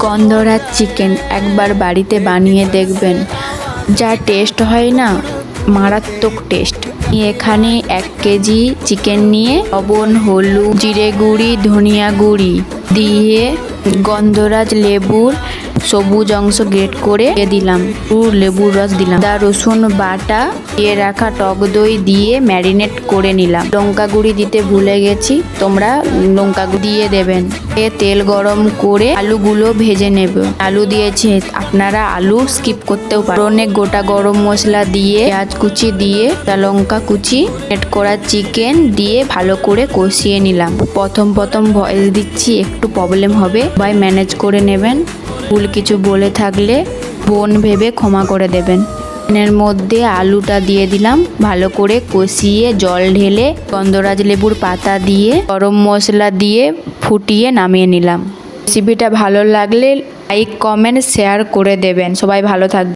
গন্ধরাজ chicken একবার বাড়িতে বানিয়ে দেখবেন, যা টেস্ট হয় না, মারাত্মক টেস্ট। এখানে 1 কেজি চিকেন নিয়ে লবণ, হলুদ, জিরে গুঁড়ি, ধনিয়া গুঁড়ি দিয়ে গন্ধরাজ লেবুর সবুজ অংশ গ্রেট করে দিলাম, লেবুর রস দিলাম, আদা রসুন বাটা দিয়ে রাখা টক দই দিয়ে ম্যারিনেট করে নিলাম। লঙ্কা গুঁড়ি দিতে ভুলে গেছি, তোমরা লঙ্কা দিয়ে দেবেন। তেল গরম করে আলুগুলো ভেজে নেব। আলু দিয়েছে, আপনারা আলু স্কিপ করতেও পারেন। অনেক গোটা গরম মশলা দিয়ে, পেঁয়াজ কুচি দিয়ে, লঙ্কা কুচি, এড করা চিকেন দিয়ে ভালো করে কষিয়ে নিলাম। প্রথম ভয়েস দিচ্ছি, একটু প্রবলেম হবে, সবাই ম্যানেজ করে নেবেন। ভুল কিছু বলে থাকলে বোন ভেবে ক্ষমা করে দেবেন। এর মধ্যে আলুটা দিয়ে দিলাম, ভালো করে কষিয়ে জল ঢেলে গন্ধরাজ লেবুর পাতা দিয়ে গরম মশলা দিয়ে ফুটিয়ে নামিয়ে নিলাম। রেসিপিটা ভালো লাগলে লাইক, কমেন্ট, শেয়ার করে দেবেন। সবাই ভালো থাকবে।